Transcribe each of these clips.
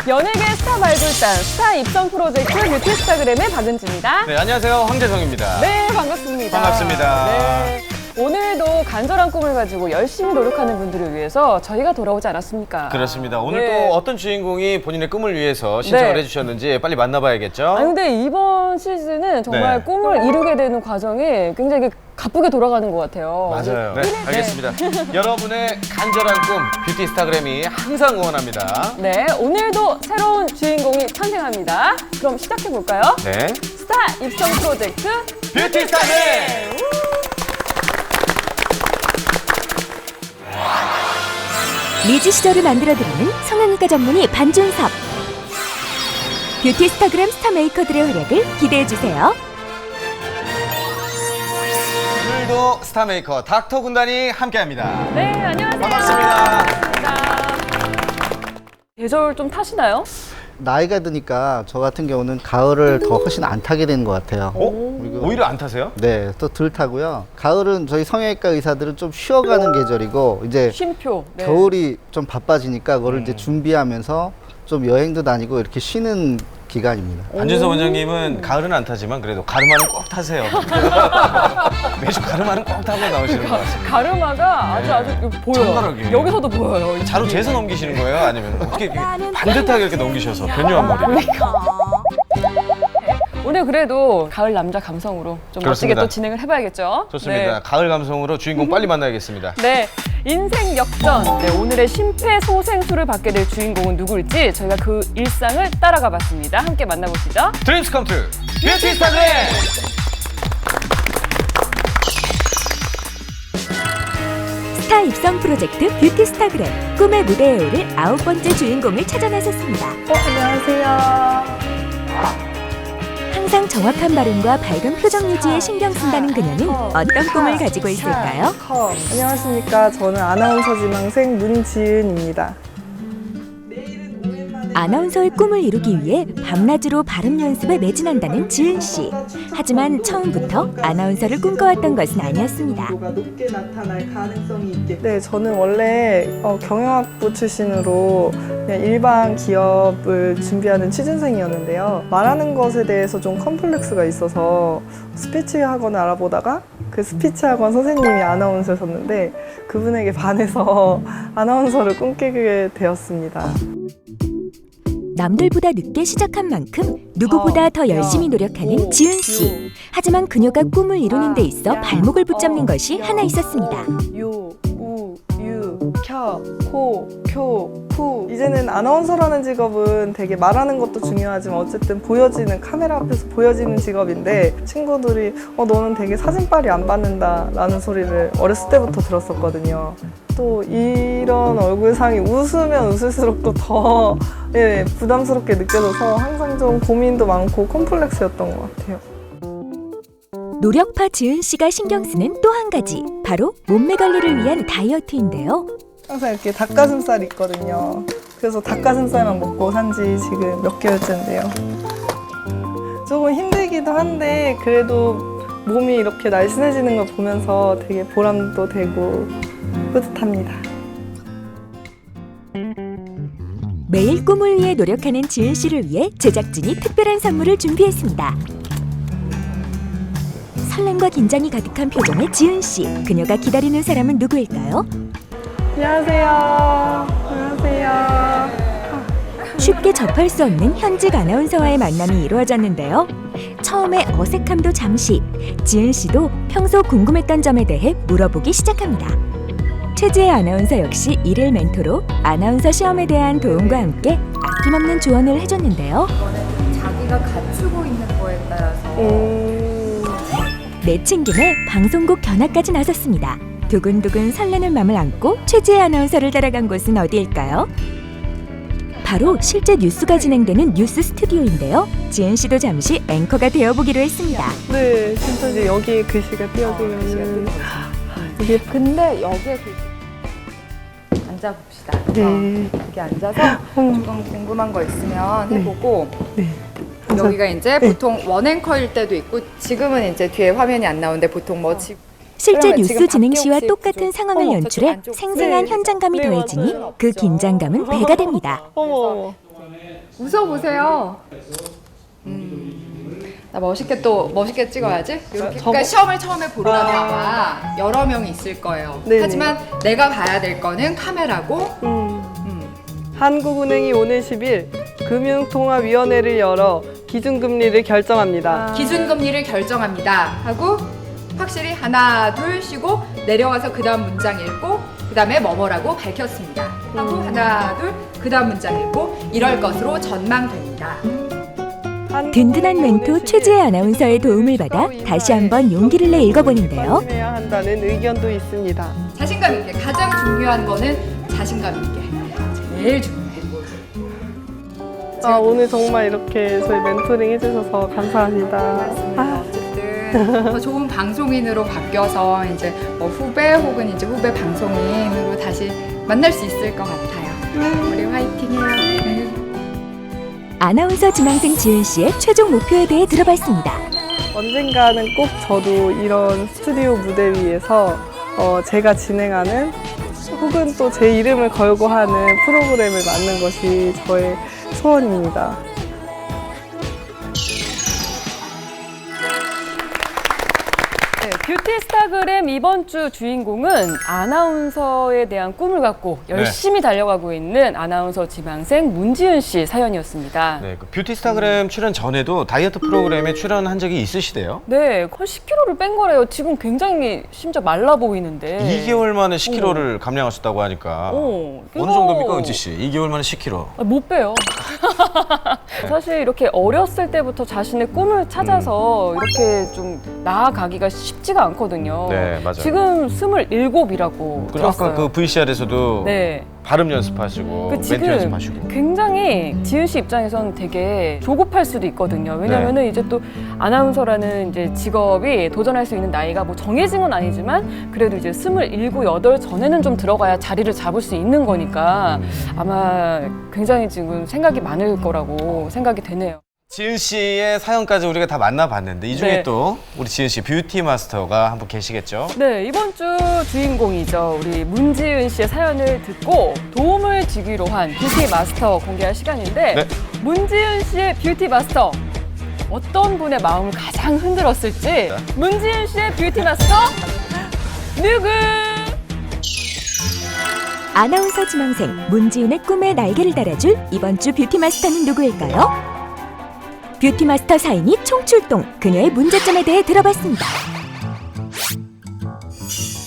연예계 스타 발굴단 스타 입성 프로젝트 뷰티 스타그램의 박은지입니다. 네, 안녕하세요. 황재성입니다. 네, 반갑습니다. 반갑습니다. 네. 오늘도 간절한 꿈을 가지고 열심히 노력하는 분들을 위해서 저희가 돌아오지 않았습니까? 그렇습니다. 오늘 네. 또 어떤 주인공이 본인의 꿈을 위해서 신청을 네. 해주셨는지 빨리 만나봐야겠죠? 아 근데 이번 시즌은 정말 네. 꿈을 이루게 되는 과정이 굉장히 가쁘게 돌아가는 것 같아요. 맞아요. 네, 알겠습니다. 여러분의 간절한 꿈, 뷰티 스타그램이 항상 응원합니다. 네, 오늘도 새로운 주인공이 탄생합니다. 그럼 시작해볼까요? 네. 스타 입성 프로젝트 뷰티 스타그램! 리즈 시절을 만들어드리는 성형외과 전문의 반준섭. 뷰티 스타그램 스타 메이커들의 활약을 기대해주세요. 오늘도 스타메이커 닥터 군단이 함께합니다. 네, 안녕하세요. 반갑습니다. 계절 좀 타시나요? 나이가 드니까 저 같은 경우는 가을을 더 훨씬 안 타게 되는 것 같아요. 그리고 오히려 안 타세요? 네, 또 덜 타고요. 가을은 저희 성형외과 의사들은 좀 쉬어가는 계절이고 이제 쉼표. 네. 겨울이 좀 바빠지니까 그거를 이제 준비하면서 좀 여행도 다니고 이렇게 쉬는 기간입니다. 안준섭 원장님은 가을은 안 타지만 그래도 가르마는 꼭 타세요. 매주 가르마는 꼭 타고 나오시는 것 같습니다. 가르마가 아주 보여요. 정갈하게. 여기서도 보여요. 자루 재서 넘기시는 거예요? 아니면 어떻게 이렇게 반듯하게 이렇게 넘기셔서 변요한 머리? 오늘 그래도 가을 남자 감성으로 좀 멋지게 그렇습니다. 또 진행을 해봐야겠죠? 좋습니다. 가을 감성으로 주인공 빨리 만나야겠습니다. 네, 인생 역전. 네, 오늘의 심폐소생술을 받게 될 주인공은 누구일지 저희가 그 일상을 따라가 봤습니다. 함께 만나보시죠. 드림스 컴 트루 뷰티 스타그램! 스타 입성 프로젝트 뷰티 스타그램. 꿈의 무대에 오를 9번째 주인공을 찾아 나섰습니다. 안녕하세요. 항상 정확한 발음과 밝은 표정 유지에 신경 쓴다는 그녀는 어떤 꿈을 가지고 있을까요? 안녕하십니까. 저는 아나운서 지망생 문지은입니다. 아나운서의 꿈을 이루기 위해 밤낮으로 발음 연습에 매진한다는 지은 씨. 하지만 처음부터 아나운서를 꿈꿔왔던 것은 아니었습니다. 높게 나타날 가능성이 있게. 네, 저는 원래 경영학부 출신으로 그냥 일반 기업을 준비하는 취준생이었는데요. 말하는 것에 대해서 좀 컴플렉스가 있어서 스피치 학원을 알아보다가 그 스피치 학원 선생님이 아나운서셨는데 그분에게 반해서 아나운서를 꿈꾸게 되었습니다. 남들보다 늦게 시작한 만큼 누구보다 더 열심히 노력하는 지은 씨. 하지만 그녀가 꿈을 이루는 데 있어 발목을 붙잡는 것이 하나 있었습니다. 유, 우, 유, 켜, 코, 쿄, 푸. 이제는 아나운서라는 직업은 되게 말하는 것도 중요하지만 어쨌든 보여지는, 카메라 앞에서 보여지는 직업인데 친구들이 너는 되게 사진빨이 안 받는다 라는 소리를 어렸을 때부터 들었었거든요. 또 이런 얼굴상이 웃으면 웃을수록 또 더 부담스럽게 느껴져서 항상 좀 고민도 많고 콤플렉스였던 것 같아요. 노력파 지은 씨가 신경 쓰는 또 한 가지, 바로 몸매 관리를 위한 다이어트인데요. 항상 이렇게 닭가슴살 있거든요. 그래서 닭가슴살만 먹고 산 지 지금 몇 개월째인데요. 조금 힘들기도 한데 그래도 몸이 이렇게 날씬해지는 걸 보면서 되게 보람도 되고 뿌듯합니다. 매일 꿈을 위해 노력하는 지은 씨를 위해 제작진이 특별한 선물을 준비했습니다. 설렘과 긴장이 가득한 표정의 지은 씨. 그녀가 기다리는 사람은 누구일까요? 안녕하세요. 안녕하세요. 쉽게 접할 수 없는 현직 아나운서와의 만남이 이루어졌는데요. 처음에 어색함도 잠시, 지은 씨도 평소 궁금했던 점에 대해 물어보기 시작합니다. 최지혜 아나운서 역시 이를 멘토로 아나운서 시험에 대한 도움과 함께 아낌없는 조언을 해줬는데요. 이거는 자기가 갖추고 있는 거에 따라서 내친김에 방송국 견학까지 나섰습니다. 두근두근 설레는 마음을 안고 최지혜 아나운서를 따라간 곳은 어디일까요? 바로 실제 뉴스가 진행되는 뉴스 스튜디오인데요. 지은 씨도 잠시 앵커가 되어보기로 했습니다. 네, 진짜 이제 여기에 글씨가 띄어지면 이게 근데 여기에 앉아봅시다. 네. 여기 앉아서 조금 궁금한 거 있으면 해보고 네. 여기가 이제 보통 원앵커일 때도 있고 지금은 이제 뒤에 화면이 안 나오는데 보통 뭐 실제 그러면 지금 뉴스 진행 시와 밖에 혹시 똑같은 좀- 상황을 저쪽 연출해 안쪽- 생생한 네. 현장감이 네, 더해지니 맞아요. 그 긴장감은 배가 됩니다. 어머. 웃어보세요. 나 멋있게 찍어야지. 이렇게. 그러니까 시험을 처음에 보려면 아마 여러 명이 있을 거예요. 네네. 하지만 내가 봐야 될 거는 카메라고. 한국은행이 오는 10일 금융통화위원회를 열어 기준금리를 결정합니다. 기준금리를 결정합니다 하고 확실히 하나 둘 쉬고 내려와서 그 다음 문장 읽고 그 다음에 뭐뭐라고 밝혔습니다 하고 하나 둘 그 다음 문장 읽고 이럴 것으로 전망됩니다. 든든한 멘토 최지혜 아나운서의 도움을 받아 다시 한번 용기를 내 읽어보는데요. 해야 한다는 의견도 있습니다. 자신감 있게. 가장 중요한 거는 자신감 있게. 제일 중요해. 오늘 정말 이렇게 저희 멘토링 해주셔서 감사합니다. 어쨌든 더 좋은 방송인으로 바뀌어서 이제 뭐 후배 혹은 이제 후배 방송인으로 다시 만날 수 있을 것 같아요. 우리 화이팅해요. 아나운서 지망생 지은 씨의 최종 목표에 대해 들어봤습니다. 언젠가는 꼭 저도 이런 스튜디오 무대 위에서 제가 진행하는 혹은 또 제 이름을 걸고 하는 프로그램을 맡는 것이 저의 소원입니다. 네, 뷰티 스타그램 이번 주 주인공은 아나운서에 대한 꿈을 갖고 열심히 달려가고 있는 아나운서 지망생 문지은 씨 사연이었습니다. 네, 그 뷰티스타그램 출연 전에도 다이어트 프로그램에 출연한 적이 있으시대요? 네, 거의 10kg를 뺀 거래요. 지금 굉장히 심지어 말라 보이는데. 2개월 만에 10kg를 감량하셨다고 하니까 어, 어느 정도입니까, 은지 씨? 2개월 만에 10kg. 못 빼요. 사실 이렇게 어렸을 때부터 자신의 꿈을 찾아서 이렇게 좀 나아가기가 쉽지가 않거든요. 네, 맞아요. 지금 27이라고 그리고 들었어요. 아까 그 VCR에서도 네. 발음 연습하시고 멘트 지금 연습하시고. 굉장히 지은 씨 입장에서는 되게 조급할 수도 있거든요. 왜냐면은 이제 또 아나운서라는 이제 직업이 도전할 수 있는 나이가 뭐 정해진 건 아니지만 그래도 이제 27, 8 전에는 좀 들어가야 자리를 잡을 수 있는 거니까 아마 굉장히 지금 생각이 많을 거라고 생각이 되네요. 지은 씨의 사연까지 우리가 다 만나봤는데 이 중에 네. 또 우리 지은 씨 뷰티 마스터가 한 분 계시겠죠? 네, 이번 주 주인공이죠. 우리 문지은 씨의 사연을 듣고 도움을 주기로 한 뷰티 마스터 공개할 시간인데 네. 문지은 씨의 뷰티 마스터 어떤 분의 마음을 가장 흔들었을지 문지은 씨의 뷰티 마스터 누구? 아나운서 지망생 문지은의 꿈에 날개를 달아줄 이번 주 뷰티 마스터는 누구일까요? 뷰티 마스터 사인이 총출동, 그녀의 문제점에 대해 들어봤습니다.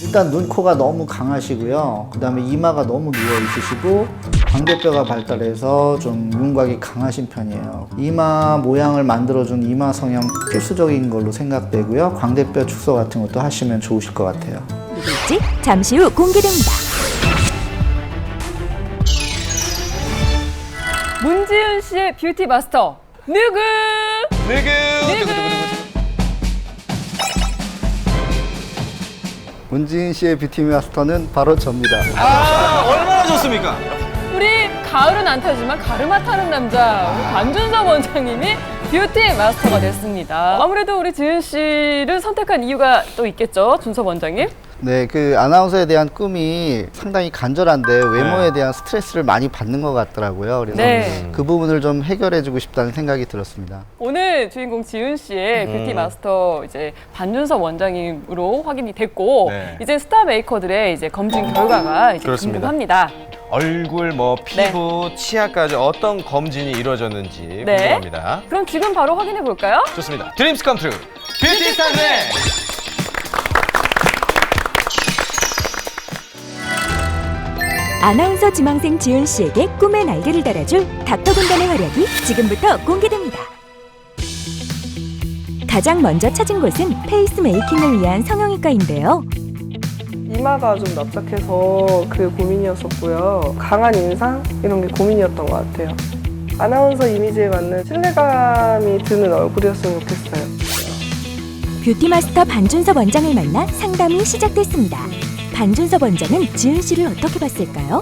일단 눈, 코가 너무 강하시고요. 그 다음에 이마가 너무 누워 있으시고 광대뼈가 발달해서 좀 윤곽이 강하신 편이에요. 이마 모양을 만들어준 이마 성형 필수적인 걸로 생각되고요. 광대뼈 축소 같은 것도 하시면 좋으실 것 같아요. 누구일지 잠시 후 공개됩니다. 문지은 씨의 뷰티 마스터 누구? 누구? 문지은 씨의 뷰티 마스터는 바로 접니다. 아, 얼마나 좋습니까? 우리 가을은 안 타지만 가르마 타는 남자 우리 관준섭 원장님이 뷰티 마스터가 됐습니다. 아무래도 우리 지은 씨를 선택한 이유가 또 있겠죠, 준섭 원장님? 네, 그 아나운서에 대한 꿈이 상당히 간절한데 외모에 대한 스트레스를 많이 받는 것 같더라고요. 그래서 네. 그 부분을 좀 해결해주고 싶다는 생각이 들었습니다. 오늘 주인공 지은 씨의 뷰티 마스터 이제 반준섭 원장님으로 확인이 됐고 네. 이제 스타 메이커들의 이제 검진 결과가 이제 그렇습니다. 궁금합니다. 얼굴, 뭐 피부, 치아까지 어떤 검진이 이루어졌는지 네. 궁금합니다. 그럼 지금 바로 확인해 볼까요? 좋습니다. 드림스 컴 트루 뷰티 스타그램! 아나운서 지망생 지은 씨에게 꿈의 날개를 달아줄 닥터 군단의 활약이 지금부터 공개됩니다. 가장 먼저 찾은 곳은 페이스 메이킹을 위한 성형외과인데요. 이마가 좀 납작해서 그게 고민이었었고요. 강한 인상 이런 게 고민이었던 것 같아요. 아나운서 이미지에 맞는 신뢰감이 드는 얼굴이었으면 좋겠어요. 뷰티 마스터 반준섭 원장을 만나 상담이 시작됐습니다. 반준섭 원장은 지은 씨를 어떻게 봤을까요?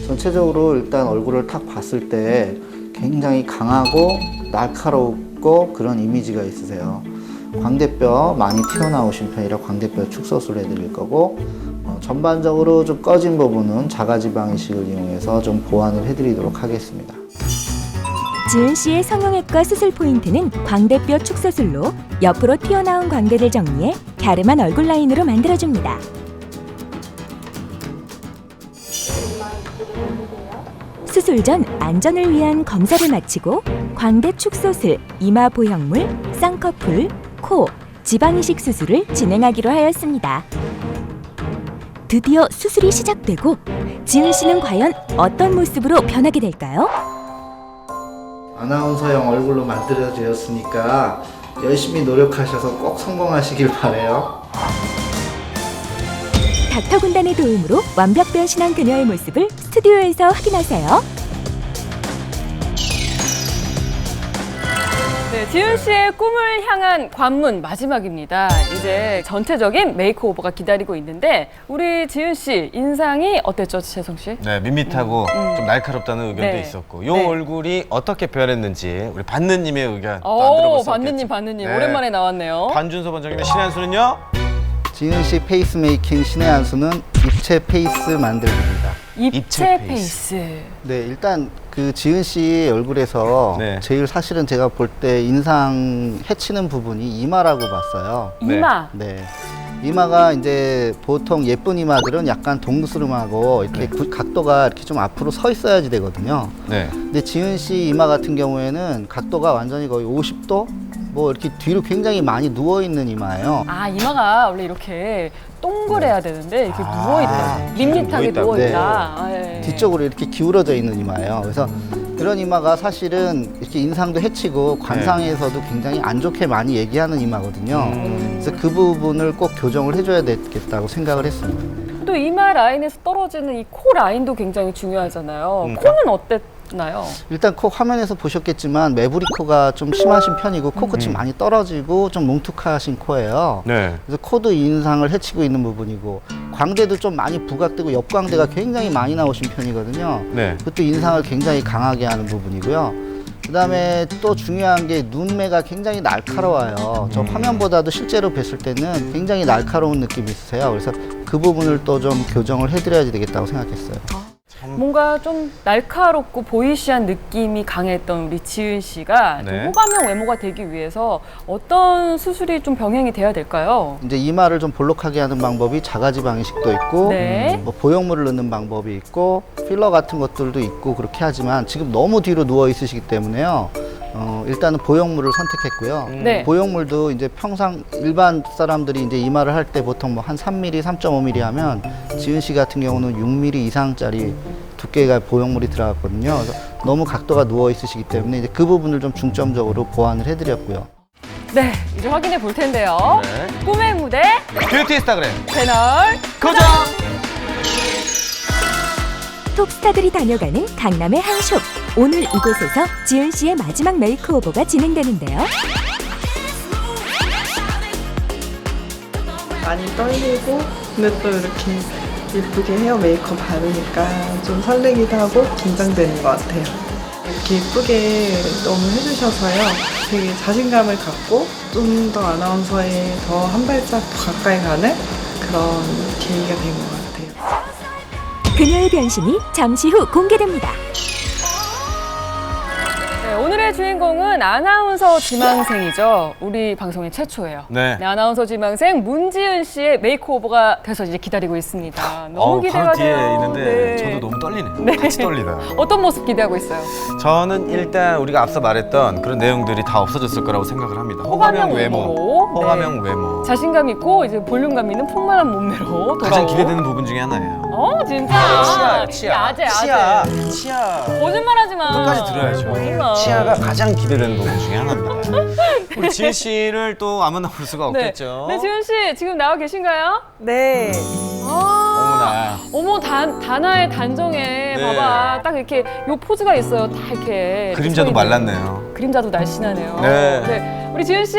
전체적으로 일단 얼굴을 탁 봤을 때 굉장히 강하고 날카롭고 그런 이미지가 있으세요. 광대뼈 많이 튀어나오신 편이라 광대뼈 축소술을 해드릴 거고 전반적으로 좀 꺼진 부분은 자가지방 이식을 이용해서 좀 보완을 해드리도록 하겠습니다. 지은 씨의 성형외과 수술 포인트는 광대뼈 축소술로 옆으로 튀어나온 광대를 정리해 갸름한 얼굴 라인으로 만들어줍니다. 수술 전 안전을 위한 검사를 마치고 광대 축소술, 이마 보형물, 쌍꺼풀, 코, 지방이식 수술을 진행하기로 하였습니다. 드디어 수술이 시작되고 지은 씨는 과연 어떤 모습으로 변하게 될까요? 아나운서형 얼굴로 만들어졌으니까 열심히 노력하셔서 꼭 성공하시길 바래요. 닥터 군단의 도움으로 완벽 변신한 그녀의 모습을 스튜디오에서 확인하세요. 네, 지은 씨의 꿈을 향한 관문 마지막입니다. 이제 전체적인 메이크오버가 기다리고 있는데 우리 지은 씨 인상이 어땠죠, 채성 씨? 네, 밋밋하고 좀 날카롭다는 의견도 네. 있었고 요 네. 얼굴이 어떻게 변했는지 우리 반느님의 의견 또 안 들어볼 수 없겠죠. 반느님 네. 오랜만에 나왔네요. 반준서 원장님의 신의 한 수는요? 지은 씨 페이스메이킹 신의 한 수는 입체 페이스 만들기입니다. 입체 입체 페이스. 네, 일단 그 지은 씨 얼굴에서 네. 제일 사실은 제가 볼 때 인상 해치는 부분이 이마라고 봤어요. 네. 이마. 네. 이마가 이제 보통 예쁜 이마들은 약간 동그스름하고 이렇게 각도가 이렇게 좀 앞으로 서 있어야지 되거든요. 네. 근데 지은 씨 이마 같은 경우에는 각도가 완전히 거의 50도? 뭐 이렇게 뒤로 굉장히 많이 누워 있는 이마예요. 아, 이마가 원래 이렇게 동그래야 되는데 이렇게 누워있다. 밋밋하게 누워있다고. 누워있다. 아, 예. 뒤쪽으로 이렇게 기울어져 있는 이마예요. 그래서 그런 이마가 사실은 이렇게 인상도 해치고 관상에서도 굉장히 안 좋게 많이 얘기하는 이마거든요. 그래서 그 부분을 꼭 교정을 해줘야 되겠다고 생각을 했습니다. 또 이마 라인에서 떨어지는 이 코 라인도 굉장히 중요하잖아요. 코는 어땠나요? 일단 코 화면에서 보셨겠지만 매부리 코가 좀 심하신 편이고 코끝이 많이 떨어지고 좀 뭉툭하신 코예요. 네. 그래서 코도 인상을 해치고 있는 부분이고 광대도 좀 많이 부각되고 옆광대가 굉장히 많이 나오신 편이거든요. 네. 그것도 인상을 굉장히 강하게 하는 부분이고요. 그다음에 또 중요한 게 눈매가 굉장히 날카로워요. 저 화면보다도 실제로 뵀을 때는 굉장히 날카로운 느낌이 있으세요. 그래서 그 부분을 또 좀 교정을 해드려야 되겠다고 생각했어요. 뭔가 좀 날카롭고 보이시한 느낌이 강했던 우리 지은 씨가 좀 네. 호감형 외모가 되기 위해서 어떤 수술이 좀 병행이 돼야 될까요? 이제 이마를 좀 볼록하게 하는 방법이 자가지방 이식도 있고 네. 뭐 보형물을 넣는 방법이 있고 필러 같은 것들도 있고 그렇게 하지만 지금 너무 뒤로 누워 있으시기 때문에요. 일단은 보형물을 선택했고요. 네. 보형물도 이제 평상 일반 사람들이 이제 이마를 할 때 보통 뭐 한 3mm, 3.5mm 하면 지은 씨 같은 경우는 6mm 이상짜리 두께가 보형물이 들어갔거든요. 그래서 너무 각도가 누워 있으시기 때문에 이제 그 부분을 좀 중점적으로 보완을 해드렸고요. 네, 이제 확인해 볼 텐데요. 네. 꿈의 무대 뷰티 인스타그램 채널 고정! 톱스타들이 다녀가는 강남의 한 숍. 오늘 이곳에서 지은 씨의 마지막 메이크오버가 진행되는데요. 많이 떨리고 근데 또 이렇게 예쁘게 헤어 메이크업 바르니까 좀 설레기도 하고 긴장되는 것 같아요. 이렇게 예쁘게 너무 해주셔서요. 되게 자신감을 갖고 좀 더 아나운서에 더 한 발짝 더 가까이 가는 그런 계기가 된 것 같아요. 그녀의 변신이 잠시 후 공개됩니다. 네, 오늘의 주인공은 아나운서 지망생이죠. 우리 방송의 최초예요. 네. 아나운서 지망생 문지은 씨의 메이크오버가 돼서 이제 기다리고 있습니다. 너무 기대가 바로 뒤에 돼요. 있는데 네. 저도 너무 떨리네요. 네. 같이 떨리다. 어떤 모습 기대하고 있어요? 저는 일단 우리가 앞서 말했던 그런 내용들이 다 없어졌을 거라고 생각을 합니다. 호감형 외모. 네. 호감형 외모. 자신감 있고 이제 볼륨감 있는 풍만한 몸매로 돌아오고. 가장 기대되는 부분 중에 하나예요. 진짜. 치아요, 치아. 아재. 치아. 거짓말하지 마. 끝까지 들어야죠. 거짓말. 치아가 가장 기대되는 부분 중에 하나입니다. 우리 지은 씨를 또 안 만나볼 수가 없겠죠. 네, 지은 씨 지금 나와 계신가요? 네. 어머나. 어머 단아의 단정에 네. 봐봐 딱 이렇게 요 포즈가 있어요. 다 이렇게 그림자도 있는. 말랐네요. 그림자도 날씬하네요. 네. 우리 지은 씨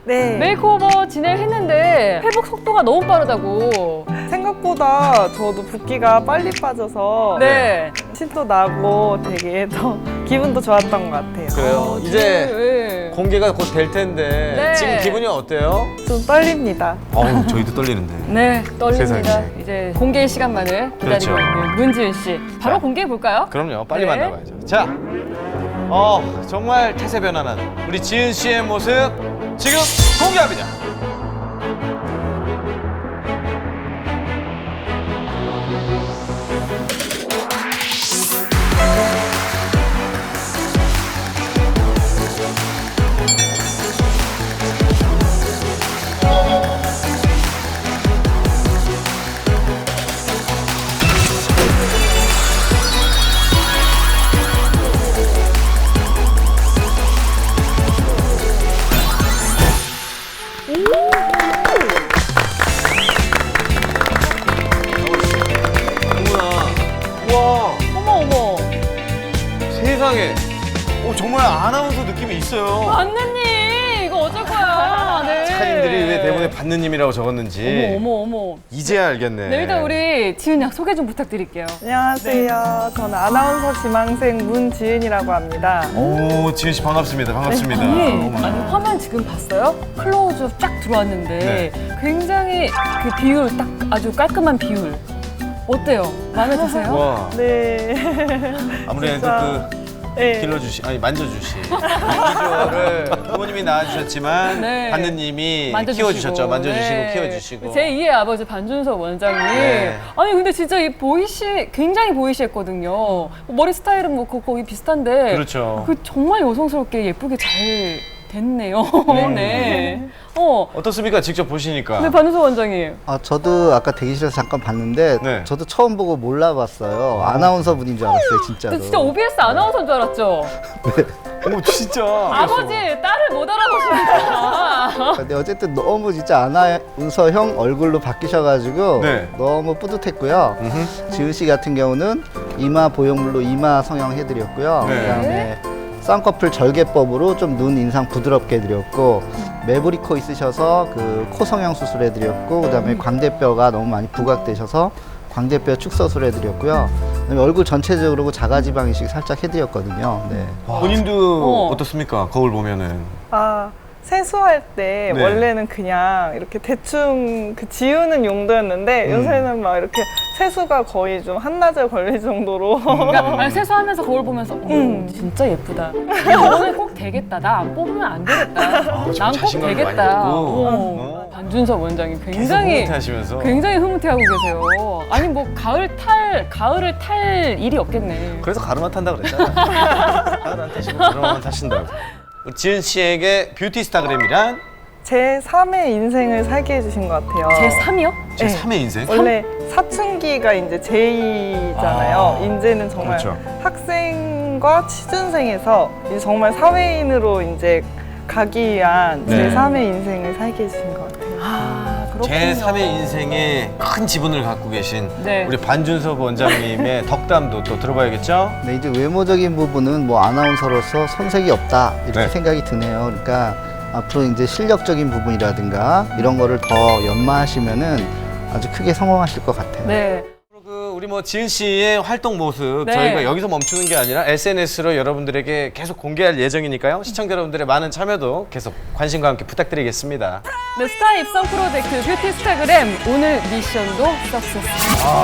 네. 메이크오버 진행했는데 회복 속도가 너무 빠르다고. 생각보다 저도 붓기가 빨리 빠져서 네. 신도 나고 되게 더 기분도 좋았던 것 같아요. 그래요. 이제 네. 공개가 곧 될 텐데 네. 지금 기분이 어때요? 좀 떨립니다. 어우, 저희도 떨리는데. 네, 떨립니다. 세상에. 이제 공개의 시간만을 기다리고 그렇죠. 있는 문지은 씨. 바로 자. 공개해 볼까요? 그럼요. 빨리 네. 만나봐야죠. 자, 정말 태세 변환한 우리 지은 씨의 모습 지금 공개합니다. 와, 어머 어머. 세상에. 정말 아나운서 느낌이 있어요. 반느님 이거 어쩔 거야. 네. 작가님들이 왜 대본에 받느님이라고 적었는지 어머 어머. 이제야 알겠네. 네, 일단 우리 지은 양 소개 좀 부탁드릴게요. 안녕하세요. 저는 아나운서 지망생 문지은이라고 합니다. 오, 지은 씨 반갑습니다. 반갑습니다. 아니 화면 지금 봤어요? 클로즈업 쫙 들어왔는데 굉장히 그 비율 딱 아주 깔끔한 비율. 어때요? 마음에 드세요? 와, 네. 아무래도 진짜. 그 네. 만져주신 비주얼을 부모님이 낳아주셨지만 네. 반느님이 만져주시고. 키워주셨죠. 만져주시고 네. 키워주시고. 제2의 아버지 반준석 원장님. 네. 아니 근데 진짜 이 굉장히 보이시했거든요. 머리 스타일은 뭐 거의 비슷한데. 그렇죠. 그 정말 여성스럽게 예쁘게 잘 됐네요. 네. 어떻습니까? 직접 보시니까. 네, 반준석 원장님. 저도 아까 대기실에서 잠깐 봤는데 네. 저도 처음 보고 몰라봤어요. 아나운서 분인 줄 알았어요, 진짜로. 진짜 OBS 아나운서인 줄 알았죠? 오, 진짜. 아버지, 딸을 못 알아보시니까. 근데 어쨌든 너무 진짜 아나운서형 얼굴로 바뀌셔가지고 네. 너무 뿌듯했고요. 지은 씨 같은 경우는 이마 보형물로 이마 성형 해드렸고요. 네. 그다음에 쌍꺼풀 절개법으로 좀 눈 인상 부드럽게 해드렸고, 매부리 코 있으셔서 그 코 성형 수술 해드렸고, 그다음에 광대뼈가 너무 많이 부각되셔서 광대뼈 축소술 해드렸고요. 그다음에 얼굴 전체적으로 자가지방 이식 살짝 해드렸거든요. 네. 본인도 어떻습니까? 거울 보면은. 세수할 때 네. 원래는 그냥 이렇게 대충 그 지우는 용도였는데 요새는 막 이렇게 세수가 거의 좀 한나절 걸릴 정도로 그러니까 세수하면서 거울 보면서 진짜 예쁘다. 이거는 꼭 되겠다. 나 안 뽑으면 안 되겠다. 좀 난 꼭 자신감이 많이 되겠다. 있고. 반준석 원장이 계속 굉장히 흐뭇해하시면서. 굉장히 흐뭇해하고 계세요. 아니 뭐 가을을 탈 일이 없겠네. 그래서 가르마 탄다 그랬잖아. 가을 안 타시고 가르마만 타신다고. 우리 지은 씨에게 뷰티 스타그램이란 제 3의 인생을 살게 해주신 것 같아요. 제 3이요? 제 네. 3의 인생? 원래 사춘기가 이제 제2잖아요. 이제는 정말 그렇죠. 학생과 취준생에서 이제 정말 사회인으로 이제 가기 위한 네. 제 3의 인생을 살게 해주신 것 같아요. 그렇군요. 제 3의 인생에 큰 지분을 갖고 계신 네. 우리 반준석 원장님의 덕담도 또 들어봐야겠죠? 네, 이제 외모적인 부분은 뭐 아나운서로서 손색이 없다 이렇게 네. 생각이 드네요. 그러니까 앞으로 이제 실력적인 부분이라든가 이런 거를 더 연마하시면은 아주 크게 성공하실 것 같아요. 네. 우리 뭐 지은 씨의 활동 모습 네. 저희가 여기서 멈추는 게 아니라 SNS로 여러분들에게 계속 공개할 예정이니까요. 시청자 여러분들의 많은 참여도 계속 관심과 함께 부탁드리겠습니다. 네, 스타 입성 프로젝트 뷰티 스타그램 오늘 미션도 석세스.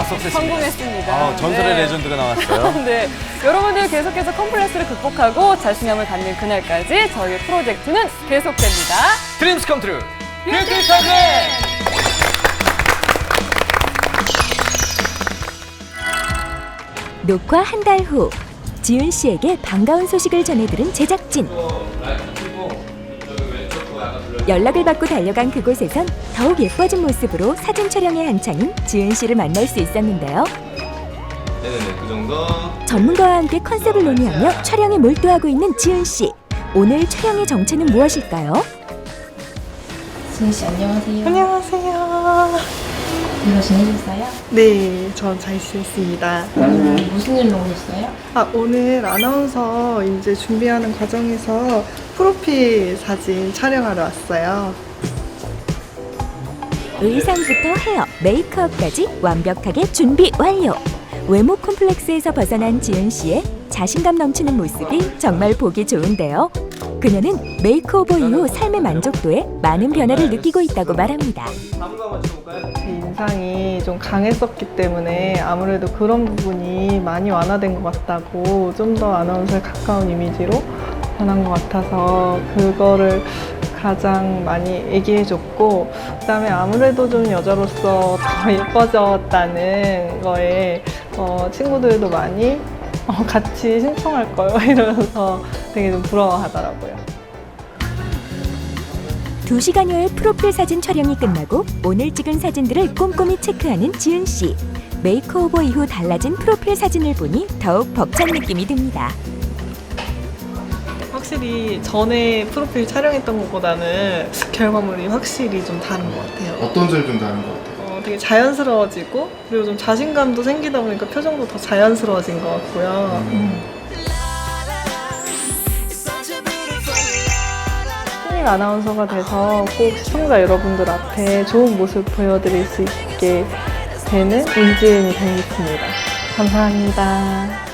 석세스. 성공했습니다. 전설의 네. 레전드가 나왔어요. 네, 여러분들 계속해서 컴플렉스를 극복하고 자신감을 갖는 그날까지 저희의 프로젝트는 계속됩니다. 드림스 컴 트루 뷰티 스타그램! 녹화 한 달 후, 지은 씨에게 반가운 소식을 전해들은 제작진. 연락을 받고 달려간 그곳에선 더욱 예뻐진 모습으로 사진 촬영에 한창인 지은 씨를 만날 수 있었는데요. 네네네, 그 정도. 전문가와 함께 컨셉을 논의하며 촬영에 몰두하고 있는 지은 씨. 오늘 촬영의 정체는 무엇일까요? 지은 씨 안녕하세요. 안녕하세요. 잘 지내셨어요? 네, 전 잘 지냈습니다. 무슨 일로 오셨어요? 오늘 아나운서 이제 준비하는 과정에서 프로필 사진 촬영하러 왔어요. 의상부터 헤어, 메이크업까지 완벽하게 준비 완료. 외모 콤플렉스에서 벗어난 지은 씨의 자신감 넘치는 모습이 정말 보기 좋은데요. 그녀는 메이크오버 이후 삶의 만족도에 많은 변화를 느끼고 있다고 말합니다. 제 인상이 좀 강했었기 때문에 아무래도 그런 부분이 많이 완화된 것 같다고, 좀 더 아나운서에 가까운 이미지로 변한 것 같아서 그거를 가장 많이 얘기해줬고, 그다음에 아무래도 좀 여자로서 더 예뻐졌다는 거에 친구들도 많이 같이 신청할 거요 이러면서 되게 좀 부러워하더라고요. 2시간여의 프로필 사진 촬영이 끝나고 오늘 찍은 사진들을 꼼꼼히 체크하는 지은 씨. 메이크오버 이후 달라진 프로필 사진을 보니 더욱 벅찬 느낌이 듭니다. 확실히 전에 프로필 촬영했던 것보다는 결과물이 확실히 좀 다른 것 같아요. 어떤 점이 좀 다른 것 같아요? 되게 자연스러워지고, 그리고 좀 자신감도 생기다 보니까 표정도 더 자연스러워진 것 같고요. 신인 아나운서가 돼서 꼭 시청자 여러분들 앞에 좋은 모습 보여드릴 수 있게 되는 임지은이 되겠습니다. 감사합니다.